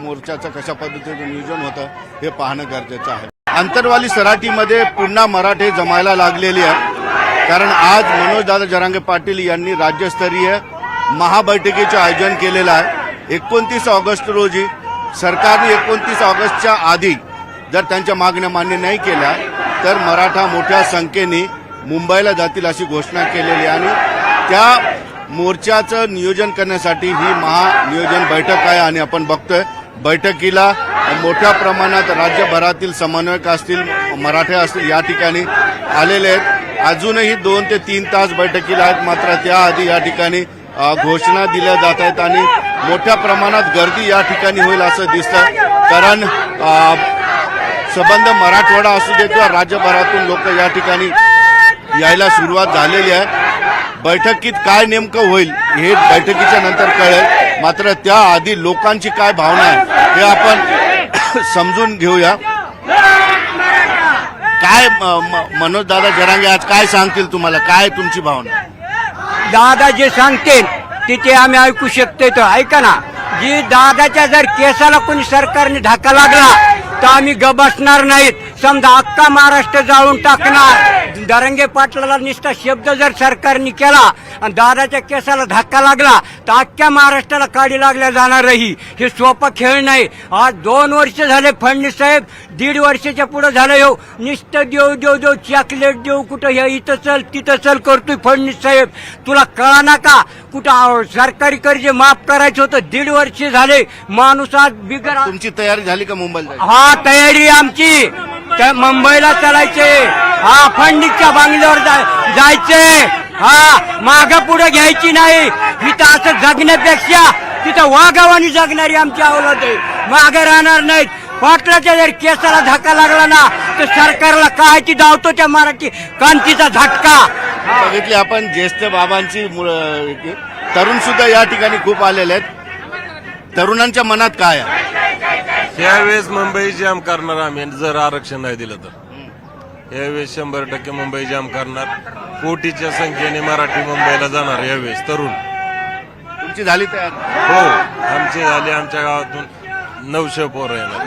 मोर्चाचं कशा पद्धतीचं नियोजन होतं हे पाहणं गरजेचं आहे। अंतरवाली सराटीमध्ये पुन्हा मराठे जमायला लागलेली आहे, कारण आज मनोजदादा जरांगे पाटील यांनी राज्यस्तरीय महाबैठकीचे आयोजन केलेलं आहे। 29 ऑगस्ट रोजी सरकारने 29 ऑगस्टच्या आधी जर त्यांच्या मागण्या मान्य नाही केल्या तर मराठा मोठ्या संख्येने मुंबईला जातील अशी घोषणा केलेली आहे आणि त्या मोर्चाचं नियोजन करण्यासाठी ही महानियोजन बैठक आहे। आणि आपण बघतोय बैठकीला मोठ्या प्रमाणात राज्यभरातील समन्वयक असतील, मराठे असतील या ठिकाणी आलेले आहेत। अजूनही 2 ते 3 तास बैठकीला आहेत, मात्र त्याआधी या ठिकाणी घोषणा दिल्या जात आहेत आणि मोठ्या प्रमाणात गर्दी या ठिकाणी होईल असं दिसतं, कारण संबंध मराठवाडा असू दे किंवा राज्यभरातून लोक या ठिकाणी यायला सुरुवात झालेली आहे। बैठकीत काय नेमकं होईल हे बैठकीच्या नंतर कळेल, मात्र त्याआधी लोकांची काय भावना आहे हे आपण समजून घेऊया। काय मनोजदादा जरांगे आज काय सांगतील तुम्हाला, काय तुमची भावना? दादा जे सांगतील तिथे आम्ही ऐकू शकतो, तर ऐका ना, जी दादाच्या जर केसाला कोणी सरकारने धक्का लागला तर आम्ही बसणार नाहीत। समजा अख्खा महाराष्ट्र जाळून टाकणार। जरांगे पाटलाला निष्ठा शब्द जर सरकारने केला आणि दादाच्या केसाला धक्का लागला तर अख्ख्या महाराष्ट्राला काडी लागल्या जाणार ही। हे सोपा खेळ नाही। आज 2 वर्ष झाले फडणवीस साहेब, 1.5 वर्षाच्या पुढे झालं हो, निष्ठा देऊ देऊ देऊ चॉकलेट देऊ, कुठं हे इथं चल तिथं चल करतोय फडणवीस साहेब। तुला कळा ना का, कुठं सरकारी कर्ज माफ करायचं होतं, 1.5 वर्ष झाले। माणूस आज बिगर। तुमची तयारी झाली का मुंबईला? हा, तयारी आमची मुंबईला चालायचे। हा, फडणवीसच्या बांगल्यावर जायचे। हा, माग पुढे घ्यायची नाही। इथं असं जगण्यापेक्षा तिथं वाघावानी जगणारी आमची अवलाद आहे, मागे राहणार नाहीत। पाटलाच्या जर केसाला धक्का लागला ना तर सरकारला कायची धावतो त्या मराठी क्रांतीचा झटका। बघितले आपण ज्येष्ठ बाबांची तरुण सुद्धा या ठिकाणी खूप आलेले आहेत। तरुणांच्या मनात काय आहे? यावेळेस मुंबई जाम करणार आम्ही, जर आरक्षण नाही दिलं तर यावेळेस 100% मुंबई जाम करणार। कोटीच्या संख्येने मराठी मुंबईला जाणार यावेळेस तरुण। तुमची झाली तयारी? हो, आमची झाली। आमच्या गावातून 900 पोरं येणार।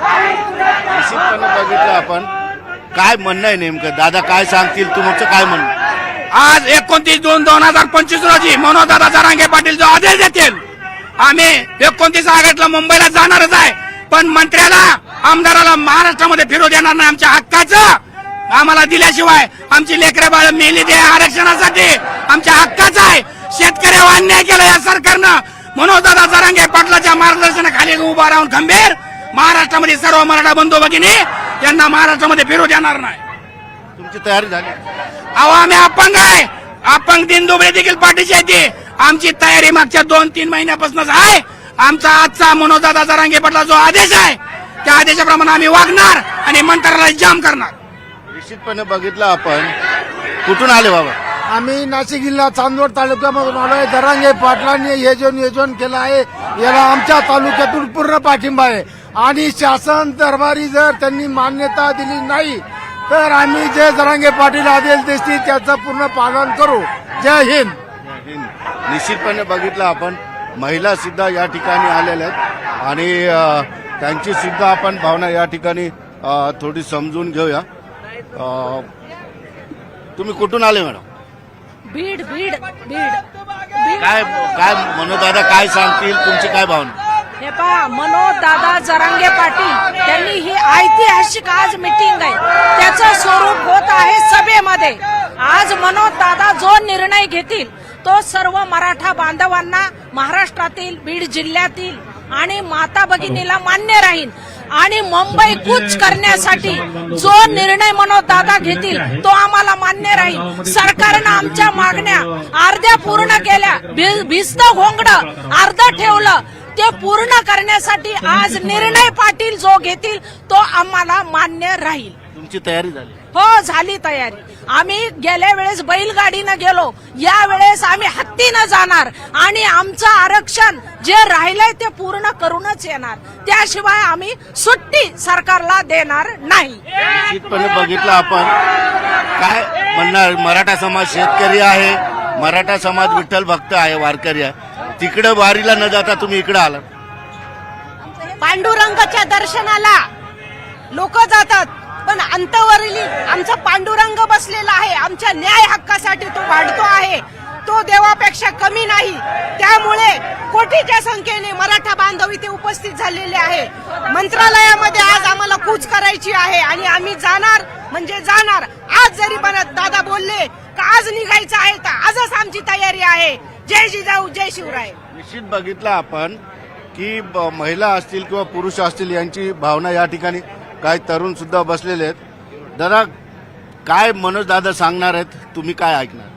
निश्चितपणे बघितलं आपण, काय म्हणणं आहे नेमकं? दादा काय सांगतील, तुमचं काय म्हणणं? आज 29/2/2025 रोजी मनोजदादा जरांगे पाटील जो आदेश देतील, आम्ही 29 ऑगस्टला मुंबईला जाणारच आहे। पण मंत्र्याला, आमदाराला महाराष्ट्रामध्ये फिरू देणार नाही। आमच्या हक्काचं आम्हाला दिल्याशिवाय आमची लेकरं बाळ मेली ते आरक्षणासाठी आमच्या हक्काचं आहे। शेतकऱ्यावर अन्याय केला या सरकारनं। मनोजदादा जरांगे पाटलाच्या मार्गदर्शनाखाली उभा राहून खंबीर महाराष्ट्रामध्ये सर्व मराठा बंधू भगिनी यांना महाराष्ट्रामध्ये फिरू देणार नाही। तुमची तयारी झाली? अहो, आम्ही अपंग आहे, अपंग दिनदुबळे देखील पाठीशी येते। आमची तयारी मागच्या 2-3 महिन्यापासूनच आहे। आमचा आजचा मनोजदादा जरांगे पाटला जो आदेश आहे त्या आदेशाप्रमाणे आम्ही वागणार आणि मंत्रालयाला जाम करणार। निश्चितपणे बघितलं आपण, कुठून आले बाबा? आम्ही नाशिक जिल्हा चांदवड तालुक्यामधून आलोय। जरांगे पाटलांनी हे जे नियोजन केलं आहे याला आमच्या तालुक्यातून पूर्ण पाठिंबा आहे आणि शासन दरबारी जर त्यांनी मान्यता दिली नाही तर आम्ही जे जरांगे पाटील आदेश देतील त्याचं पूर्ण पालन करू। जय हिंद। निश्चितपणे बघितलं आपण, महिला सुद्धा या ठिकाणी आलेल्या आहेत आणि त्यांची सुद्धा आपण भावना या ठिकाणी थोडी समजून घेऊया। तुम्ही कुठून आले मॅडम? बीड बीड बीड काय काय मनोजदादा काय सांगतील, तुमची काय भावना? हे पहा, मनोजदादा जरांगे पाटील त्यांनी ही ऐतिहासिक आज मीटिंग आहे, त्याचं स्वरूप होत आहे सभेमध्ये। आज मनोजदादा जो निर्णय घेतील तो सर्व मराठा बांधवांना महाराष्ट्रातील, बीड जिल्ह्यातील आणि माता भगिनीला मान्य राहील। आणि मुंबई कूच करण्यासाठी जो निर्णय मनोजदादा घेतील तो आम्हाला मान्य राहील। सरकारनं आमच्या मागण्या अर्ध्या पूर्ण केल्या, भिस्त घोंगडं अर्ध ठेवलं, ते पूर्ण करण्यासाठी आज निर्णय पाटील जो घेतील तो आम्हाला मान्य राहील। तुमची तयारी झाली? हो, झाली तयारी। आम्ही गेल्या वेळेस बैलगाडीनं गेलो, या वेळेस आम्ही हत्तीनं जाणार आणि आमचं आरक्षण जे राहिलंय ते पूर्ण करूनच येणार। त्याशिवाय आम्ही सुट्टी सरकारला देणार नाही। निश्चितपणे बघितलं आपण, काय म्हणणार, मराठा समाज शेतकरी आहे, मराठा समाज विठ्ठल भक्त आहे, वारकरी आहे। तिकडे वारीला न जाता तुम्ही इकडे आला? पांडुरंगाच्या दर्शनाला लोक जातात, पण अंतवरील आमचा पांडुरंग बसलेला आहे. आमच्या न्याय हक्कासाठी तो वाढतो आहे. तो देवापेक्षा कमी नाही. त्यामुळे कोटीच्या संख्येने मराठा बांधव इथे उपस्थित झालेले आहे. मंत्रालयामध्ये आज आम्हाला कूच करायची आहे आणि आम्ही जाणार म्हणजे जाणार. आज जरी दादा बोलले का आज निघायचं आहे तर आजच आमची तयारी आहे. जय जिजाऊ जय शिवराय. निश्चित बघितलं आपण की महिला असतील किंवा पुरुष असतील यांची भावना या ठिकाणी काही तरुण सुद्धा बसलेले आहेत. दादा काय मनोज दादा सांगणार आहेत, तुम्ही काय ऐकणार?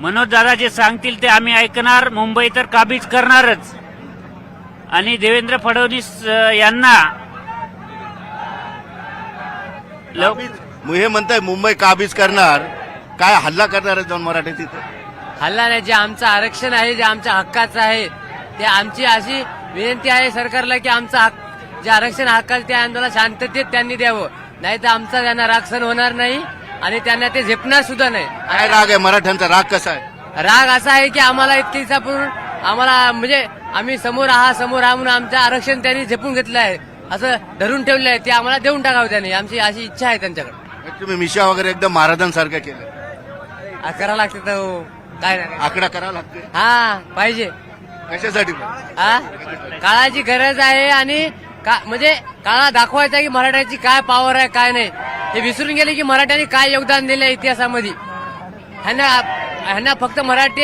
मनोज दादा जे सांगतील ते आम्ही ऐकणार. मुंबई तर काबीज करणारच आणि देवेंद्र फडणवीस यांना हे म्हणताय मुंबई काबीज करणार, काय हल्ला करणार आहे जाऊन मराठी तिथे? हल्ला नाही, जे आमचं आरक्षण आहे, जे आमच्या हक्काचं आहे, ते आमची अशी विनंती आहे सरकारला की आमचं हक्क जे आरक्षण हक्काचं ते आंदोलन शांततेत त्यांनी द्यावं. नाही तर आमचा त्यांना राग सहन होणार नाही आणि त्यांना ते झेपणार सुद्धा नाही. काय राग आहे मराठ्यांचा? राग कसा आहे? राग असा आहे की आम्हाला इतके दिवसापूर्वी आम्हाला म्हणजे आम्ही समोर म्हणून आमचं आरक्षण त्यांनी झेपून घेतलं आहे, असं धरून ठेवलं आहे. ते आम्हाला देऊन टाकावं त्यांनी, आमची अशी इच्छा आहे त्यांच्याकडे. तुम्ही मिशा वगैरे एकदम महाराजांसारखं केलं, करावं लागतं तर काय नाही. आकडा करावा लागते. हा पाहिजे. कशासाठी? हा काळाची गरज आहे आणि म्हणजे काळा दाखवायचा की मराठ्याची काय पॉवर आहे काय नाही. हे विसरून गेले की मराठ्यांनी काय योगदान दिलं इतिहासामध्ये. ह्यांना फक्त मराठी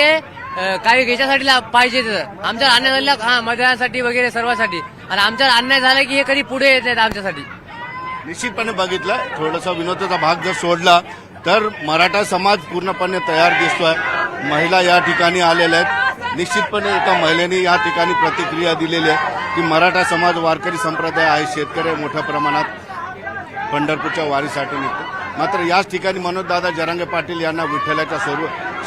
काही याच्यासाठी पाहिजे. आमच्या अन्याय झाला हा मतदानासाठी वगैरे सर्वांसाठी, आणि आमच्या अन्याय झाला की हे कधी पुढे येत आहेत आमच्यासाठी. निश्चितपणे बघितलं, थोडासा विनोदाचा भाग जर सोडला तर मराठा समाज पूर्णपणे तयार दिसतोय. महिला या ठिकाणी आलेल्या आहेत. निश्चितपणे एका महिलेने या ठिकाणी प्रतिक्रिया दिलेली आहे की मराठा समाज वारकरी संप्रदाय आहे, शेतकरी मोठ्या प्रमाणात पंढरपूरच्या वारीसाठी निघतो. मात्र याच ठिकाणी मनोजदादा जरांगे पाटील यांना विठ्ठलाच्या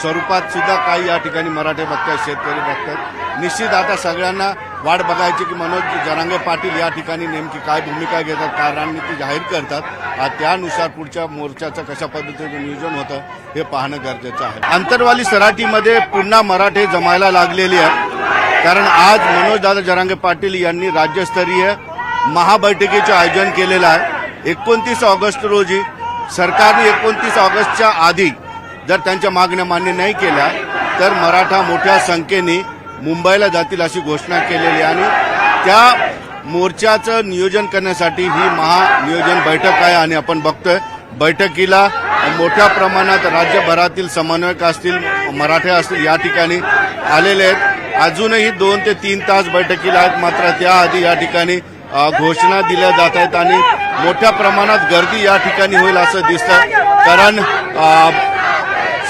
स्वरूपात सुद्धा काही या ठिकाणी मराठे बघतात, शेतकरी बघतात. निश्चित आता सगळ्यांना वाट बघायची की मनोज जरांगे पाटील या ठिकाणी नेमकी काय भूमिका घेतात, काय रणनीती जाहीर करतात. त्यानुसार पुढच्या मोर्चाचं कशा पद्धतीचं नियोजन होतं हे पाहणं गरजेचं आहे. आंतरवाली सराटीमध्ये पुन्हा मराठे जमायला लागलेली आहे, कारण आज मनोजदादा जरांगे पाटील यांनी राज्यस्तरीय महाबैठकीचे आयोजन केलेलं आहे. 29 ऑगस्ट रोजी सरकारने 29 ऑगस्टच्या आधी जर त्यांच्या मागण्या मान्य नाही केल्या तर मराठा मोठ्या संख्येने मुंबईला जातील अशी घोषणा केलेली आहे. आणि त्या मोर्चाचं नियोजन करण्यासाठी ही महानियोजन बैठक आहे. आणि आपण बघतोय बैठकीला मोठ्या प्रमाणात राज्यभरातील समन्वयक असतील, मराठे असतील या ठिकाणी आलेले आहेत. अजूनही 2 ते 3 तास बैठकीला आहेत, मात्र त्याआधी या ठिकाणी घोषणा दिल्या जात आहेत आणि मोठ्या प्रमाणात गर्दी या ठिकाणी होईल असं दिसतं. कारण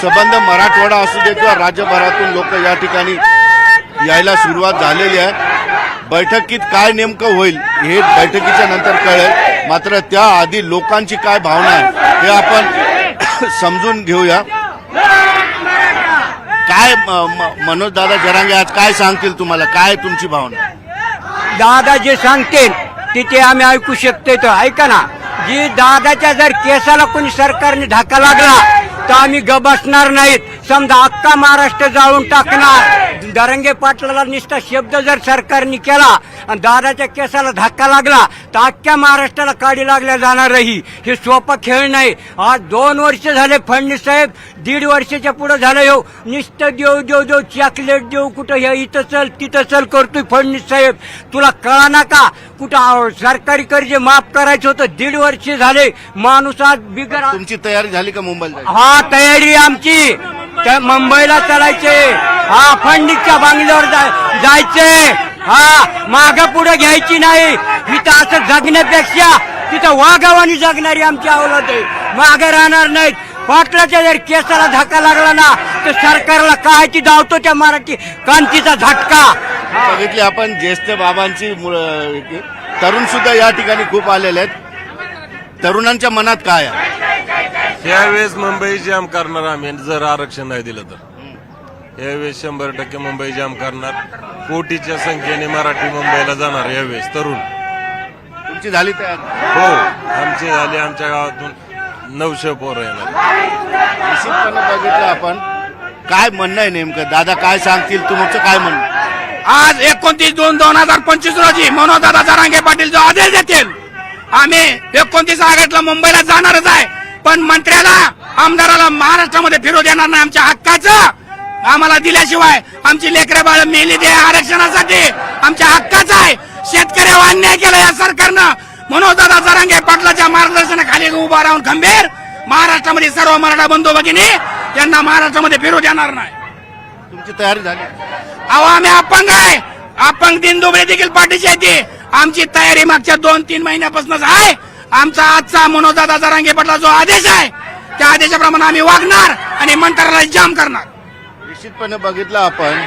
संबंध मराठवाडा असू दे किंवा राज्यभरातून लोक या ठिकाणी यायला सुरुवात झालेली आहे. बैठकीत काय नेमकं होईल हे बैठकीच्या नंतर कळेल, मात्र त्याआधी लोकांची काय भावना आहे हे आपण समजून घेऊया. काय मनोज दादा जरांगे आज काय सांगतील तुम्हाला, काय तुमची भावना? दादा जे सांगतील तिथे आम्ही ऐकू शकतो. तर ऐका ना, जी दादाच्या जर केसाला कोणी सरकारने धक्का लागला तर आम्ही बसणार नाहीत. समजा अख्खा महाराष्ट्र जाळून टाकणार. जरांगे पाटलाला नुसता शब्द जर सरकारने केला आणि दादाच्या केसाला धक्का लागला तर अख्ख्या महाराष्ट्राला काडी लागल्या जाणार नाही. हे सोपा खेळ नाही. आज 2 वर्ष झाले फडणवीस साहेब, 1.5 वर्षाच्या पुढे झालं येऊ नुसतं देऊ देऊ देऊ चॉकलेट देऊ, कुठं हे इथं चल तिथं चल करतोय फडणवीस साहेब. तुला कळा ना का कुठं सरकारी कर्ज माफ करायचं होतं? 1.5 वर्ष झाले. माणूस आज बिगर. तुमची तयारी झाली का मुंबईला? हा तयारी आमची. मुंबईला चालायचे. हा फडणवीसच्या बांगल्यावर जायचे. हा माग पुढे घ्यायची नाही. इथं असं जगण्यापेक्षा तिथं वाघावानी जगणारी आमची अवलाद आहे. मागे राहणार नाहीत. पाटलाच्या जर केसाला धक्का लागला ना तर सरकारला कायची धावतो त्या मराठी क्रांतीचा झटका. बघितले आपण ज्येष्ठ बाबांची तरुण सुद्धा या ठिकाणी खूप आलेले आहेत. तरुणांच्या मनात काय आहे? यावेळेस मुंबई जाम करणार आम्ही जर आरक्षण नाही दिलं तर. यावेळेस 100% मुंबई जाम करणार. कोटीच्या संख्येने मराठी मुंबईला जाणार यावेळेस तरुण. तुमची झाली तयार? हो आमची झाली. आमच्या गावातून 900 पोरं येणार. निश्चितपणे बघितलं आपण. काय म्हणणं आहे नेमकं? दादा काय सांगतील, तुमचं काय म्हणणं? आज 29/2/2025 रोजी मनोजदादा जरांगे पाटील जो आदेश देतील आम्ही 29 ऑगस्टला मुंबईला जाणारच आहे. पण मंत्र्याला आमदाराला महाराष्ट्रामध्ये फिरू देणार नाही. आमच्या हक्काचं आम्हाला दिल्याशिवाय आमची लेकरं बाळ मेली ते आरक्षणासाठी आमच्या हक्काचं आहे. शेतकऱ्यावर अन्याय केला या सरकारनं. मनोजदादा जरांगे पाटलाच्या मार्गदर्शनाखाली उभा राहून खंबीर महाराष्ट्रामध्ये सर्व मराठा बंधू भगिनी यांना महाराष्ट्रामध्ये फिरू देणार नाही. तुमची तयारी झाली? अहो आम्ही अपंग आहे. अपंग दिनदुबळे देखील पाठीशी येते. आमची तयारी मागच्या 2-3 महिन्यापासूनच आहे. आमचा आजचा मनोजदादा जरांगे पाटला जो आदेश आहे त्या आदेशाप्रमाणे आम्ही वागणार आणि मंत्र्याला जाम करणार. निश्चितपणे बघितलं आपण.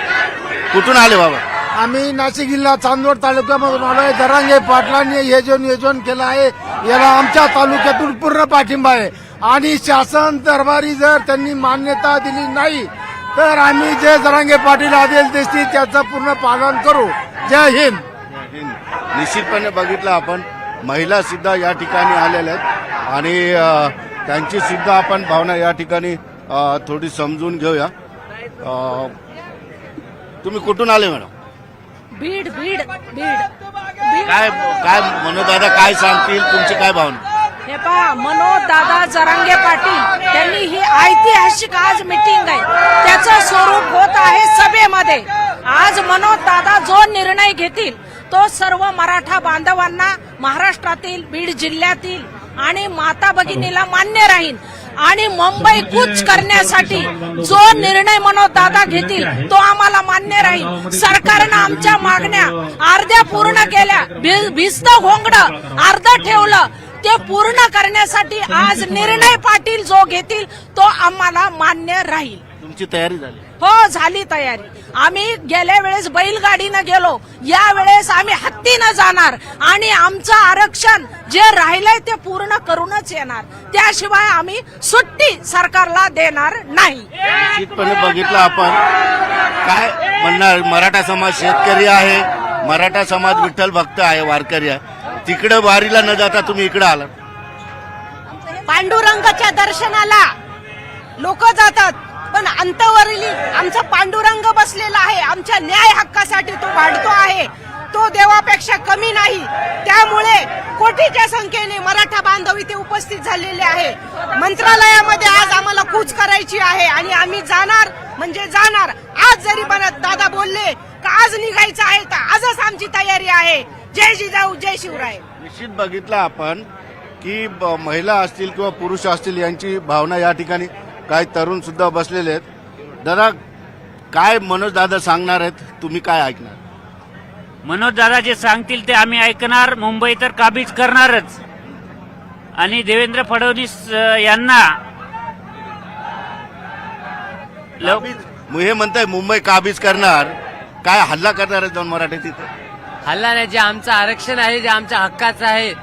कुठून आले बाबा? आम्ही नाशिक जिल्हा चांदवड तालुक्यामधून आलोय. जरांगे पाटलांनी हे जे नियोजन केलं आहे याला आमच्या तालुक्यातून पूर्ण पाठिंबा आहे. आणि शासन दरबारी जर त्यांनी मान्यता दिली नाही तर आम्ही जे जरांगे पाटील आदेश देतील त्याचं पूर्ण पालन करू. जय हिंद. निश्चितपणे बघितलं आपण. महिला सुद्धा या ठिकाणी आलेल्या आहेत आणि त्यांची सुद्धा आपण भावना या ठिकाणी थोडी समजून घेऊया. तुम्ही कुठून आले मॅडम? बीड बीड बीड काय काय मनोजदादा काय सांगतील? तुमची काय भावना? हे पहा, मनोजदादा जरांगे पाटील त्यांनी ही ऐतिहासिक आज मीटिंग आहे त्याचं स्वरूप होत आहे सभेमध्ये. आज मनोजदादा जो निर्णय घेतील तो सर्व मराठा बांधवांना महाराष्ट्रातील बीड जिल्ह्यातील आणि माता भगिनीला मान्य राहील. आणि मुंबई कूच करण्यासाठी जो निर्णय मनोजदादा घेतील तो आम्हाला मान्य राहील. सरकारनं आमच्या मागण्या अर्ध्या पूर्ण केल्या. भिस्त घोंगडं अर्ध ठेवलं. ते पूर्ण करण्यासाठी आज निर्णय पाटील जो घेतील तो आम्हाला मान्य राहील. तुमची तयारी झाली? हो, झाली तयारी. आम्ही गेल्या वेळेस बैलगाडीनं गेलो, या वेळेस आम्ही हत्तीनं जाणार आणि आमचं आरक्षण जे राहिलंय ते पूर्ण करूनच येणार. त्याशिवाय आम्ही सुट्टी सरकारला देणार नाही. निश्चितपणे बघितलं आपण. काय म्हणणार? मराठा समाज शेतकरी आहे, मराठा समाज विठ्ठल भक्त आहे, वारकरी आहे. तिकडे वारीला न जाता तुम्ही इकडे आला. पांडुरंगाच्या दर्शनाला लोक जातात पण अंतवरील आमचा पांडुरंग बसलेला आहे. आमच्या न्याय हक्कासाठी तो वाढतो आहे. तो देवापेक्षा कमी नाही. त्यामुळे कोटीच्या संख्येने मराठा बांधव इथे उपस्थित झालेले आहे. मंत्रालयामध्ये आज आम्हाला कूच करायची आहे आणि आम्ही जाणार म्हणजे जाणार. आज जरी दादा बोलले का आज निघायचं आहे तर आजच आमची तयारी आहे. जय जिजाऊ जय शिवराय. निश्चित बघितलं आपण की महिला असतील किंवा पुरुष असतील यांची भावना या ठिकाणी. काही तरुण सुद्धा बसलेले आहेत. दादा काय मनोजदादा सांगणार आहेत? तुम्ही काय ऐकणार? मनोजदादा जे सांगतील ते आम्ही ऐकणार. मुंबई तर काबीज करणारच. आणि देवेंद्र फडणवीस यांना हे म्हणताय मुंबई काबीज करणार. काय हल्ला करणार आहेत जाऊन मराठी तिथे? हल्ला नाही. जे आमचं आरक्षण आहे जे आमच्या हक्काचं आहे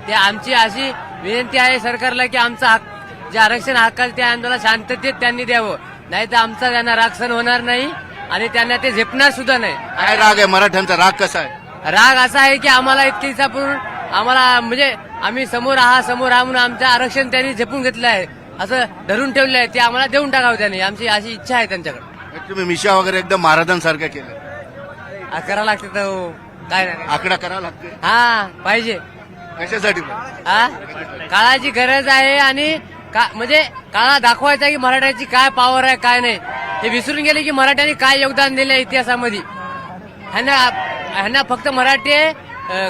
ते आमची अशी विनंती आहे सरकारला की आमचं हक्क जे आरक्षण हक्काचं ते आंदोलन शांततेत त्यांनी द्यावं. नाही तर आमचा त्यांना राग सहन होणार नाही आणि त्यांना ते झेपणार सुद्धा नाही. काय राग आहे मराठ्यांचा? राग कसा आहे? राग असा आहे की आम्हाला इतके दिवसापूर्वी आम्हाला म्हणजे आम्ही समोर आहा म्हणून आमचं आरक्षण त्यांनी झेपून घेतलं आहे. असं धरून ठेवलं आहे. ते आम्हाला देऊन टाकावं त्यांनी. आमची अशी इच्छा आहे त्यांच्याकडे. तुम्ही मिशा वगैरे एकदम महाराजांसारखं केलं. करावं लागते तर काय नाही. आकडा करावा लागते. हा पाहिजे. कशासाठी? हा काळाची गरज आहे आणि म्हणजे काळा दाखवायचा की मराठ्याची काय पॉवर आहे काय नाही. हे विसरून गेले की मराठ्यांनी काय योगदान दिलं इतिहासामध्ये. ह्यांना फक्त मराठी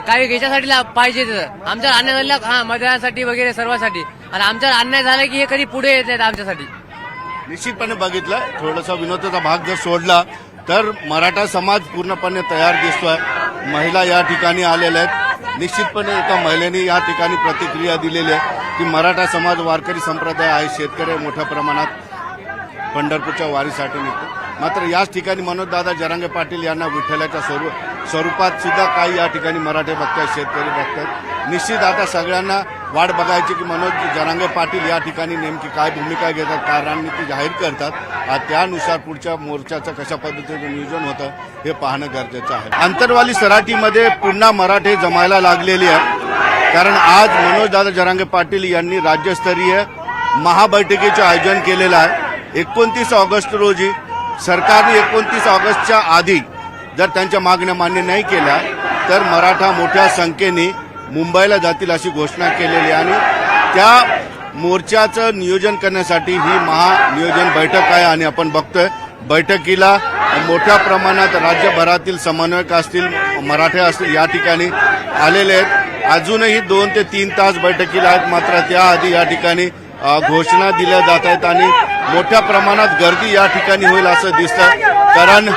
काही याच्यासाठी पाहिजे. आमच्या अन्याय झाला हा मतदानासाठी वगैरे सर्वांसाठी. आणि आमच्या अन्याय झाला की हे कधी पुढे येत नाहीत आमच्यासाठी. निश्चितपणे बघितलं. थोडासा विनोदाचा भाग जर सोडला तर मराठा समाज पूर्णपणे तयार दिसतोय. महिला या ठिकाणी आलेल्या आहेत. निश्चितपणे एका महिलेने या ठिकाणी प्रतिक्रिया दिलेली आहे की मराठा समाज वारकरी संप्रदाय आहे, शेतकरी मोठ्या प्रमाणात पंढरपूरच्या वारीसाठी निघतो. मात्र याच ठिकाणी मनोजदादा जरांगे पाटील यांना विठ्ठलाच्या स्वरूपात सुद्धा काही या ठिकाणी मराठी भक्त आहेत, शेतकरी भक्त आहेत. निश्चित आता सगळ्यांना वाट बघायची की मनोज जरांगे पाटील या ठिकाणी नेमकी काय भूमिका घेतात, काय रणनीती जाहीर करतात. त्यानुसार पुढच्या मोर्चाचं कशा पद्धतीचं नियोजन होतं हे पाहणं गरजेचं आहे. आंतरवाली सराटीमध्ये पुन्हा मराठे जमायला लागलेली आहे. कारण आज मनोजदादा जरांगे पाटील यांनी राज्यस्तरीय महाबैठकीचे आयोजन केलेलं आहे. 29 ऑगस्ट रोजी सरकारने 29 ऑगस्टच्या आधी जर त्यांच्या मागण्या मान्य नाही केल्या तर मराठा मोठ्या संख्येने मुंबईला जातील अशी घोषणा केलेली आहे आणि त्या मोर्चाचं नियोजन करण्यासाठी ही महानियोजन बैठक आहे आणि आपण बघतोय बैठकीला मोठ्या प्रमाणात राज्यभरातील समन्वयक असतील, मराठे असतील या ठिकाणी आलेले आहेत. अजूनही 2 ते 3 तास बैठकीला आहेत, मात्र त्याआधी या ठिकाणी घोषणा दिल्या जात आहेत आणि मोठ्या प्रमाणात गर्दी या ठिकाणी होईल असं दिसतं. कारण